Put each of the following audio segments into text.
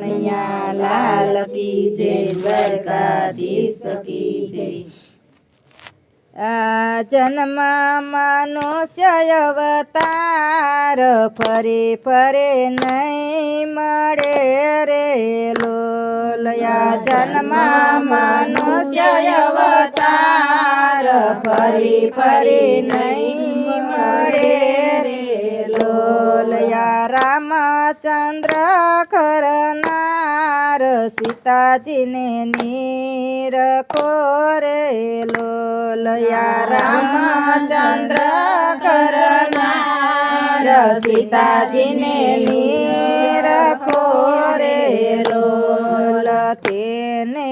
કનૈયા લાલ કી જય, દ્વારકાધીશ કી જય। આ જન્મ મનુષ્ય અવતાર ફરી ફરે નહીં મળે રે લોલ। આ જન્મ મનુષ્ય અવતાર ફરી ફરી નહીં મળે રે લોલ। આ રામચંદ્ર કરનાર સીતાજીને નીરખો રે લોલ। આ રામચંદ્ર કરનાર સીતાજીને નીરખો રે લોલ। તેને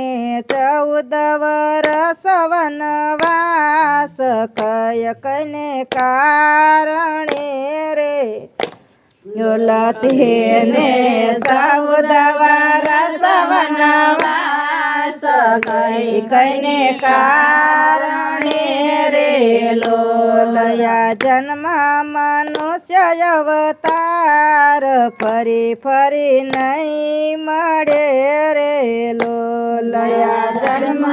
14 વર્ષ વનવાસ કયકને કારણે રે લોલ। તેને 14 વર્ષ વનવાસ કયકને કારણે રે લોલ। આ જન્મ મનુષ્ય અવતાર ફરી ફરી નહીં મળે રે લોલ। આ જન્મ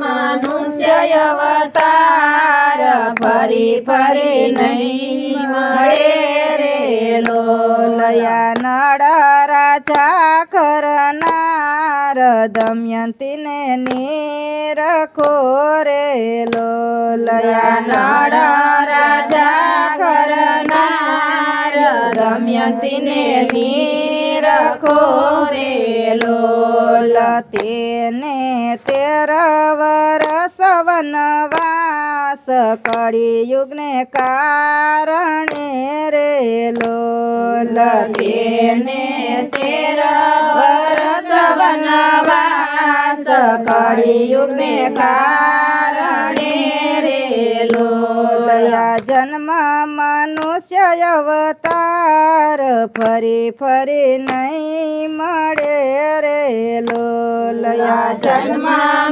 મનુષ્ય અવતાર ફરી ફરી નહીં મળે રે લોલ। આ નળ રાજા કરનાર દમયંતીને નીરખો રે લોલ। આ નળ રાજા કરનાર દમયંતીને નીરખો રે લોલ। તેને 13 વર્ષ વનવાસ કળિયુગને કારણે રે લોલ। તેને 13 વર્ષ વનવાસ કળિયુગને કારણે રે લોલ। આ જન્મ મનુષ્ય અવતાર ફરી ફરી નહીં મળે રે લોલ। આ જન્મ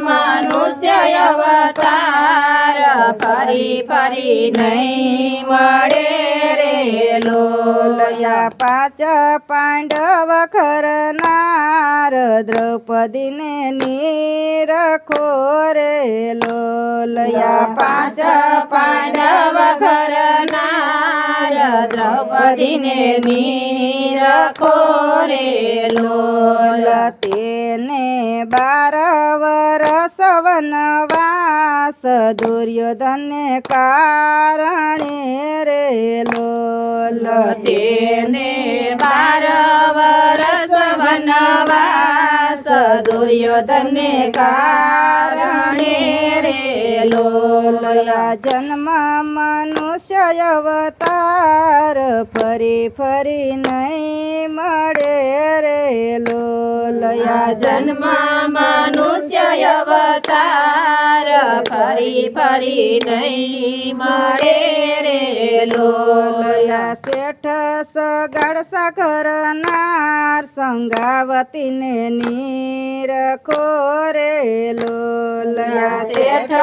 મનુષ્ય અવતાર ફરી ફરી નહીં મળે રે લોલ। આ 5 પાંડવ કરનાર દ્રૌપદીને નીરખો રે લોલ। આ 5 પાંડવ કરનાર દ્રૌપદીને નીરખો રે લોલ। તેને 12 વર્ષ વનવાસ દુર્યોધનને કારણે રે લોલ। તેને 12 વર્ષ વનવાસ દુર્યોધનને કારણે રે લોલ। આ જન્મ મનુષ્ય અવતાર ફરી ફરી નહીં મળે રે લોલ। આ જન્મ મનુષ્ય અવતાર ફરી ફરી નહીં મળે રે લોલ। આ શેઠ સગાડસા કરનાર સંગાવતીને નીરખો રે લોલ। આ શેઠ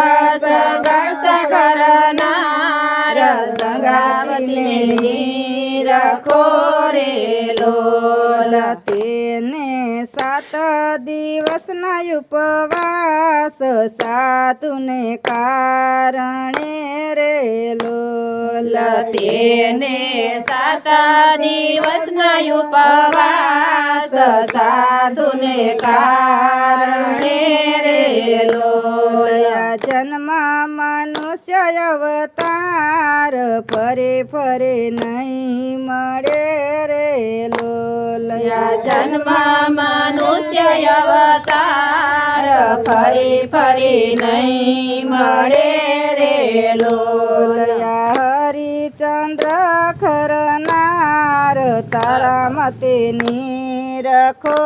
સગાડસા કરનાર સંગાવતીને નીરખો રે લોલ। તેને 7 દિવસના ઉપવાસ સાધુને કારણે રે લોલ। તેને 7 દિવસના ઉપવાસ સાધુને કારણે રે લોલ। આ જન્મ મનુષ્ય અવતાર ફરી ફરી નહીં મળે રે લોલ। આ જન્મ મનુષ્ય અવતાર ફરી ફરી નહીં મળે રે લોલ। આ હરિચંદ્ર કરનાર તારા મતે નીરખો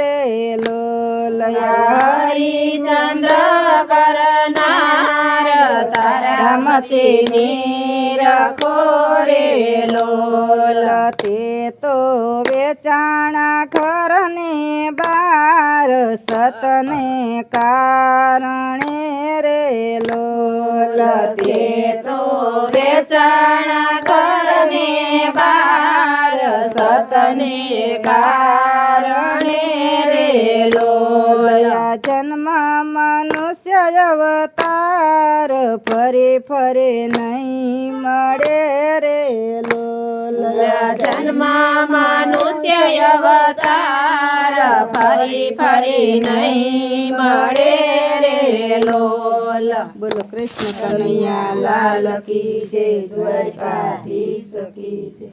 રે લોલ। આ હરિચંદ્ર કરનાર તારા મતે નીરખો રે લોલ। તે તો વેચાણા ઘરને બાર સતને કારણે રે લોલ। તે તો વેચાણા ઘરને બાર સતને કારણે અવતાર ફરી ફરી નહીં મળે રે લોલ જન્મ મનુષ્ય અવતાર ફરી ફરી નહીં મળે રે લોલ. બોલો કૃષ્ણ કનૈયા લાલ કી જય, દ્વારકાધીશ કી જય.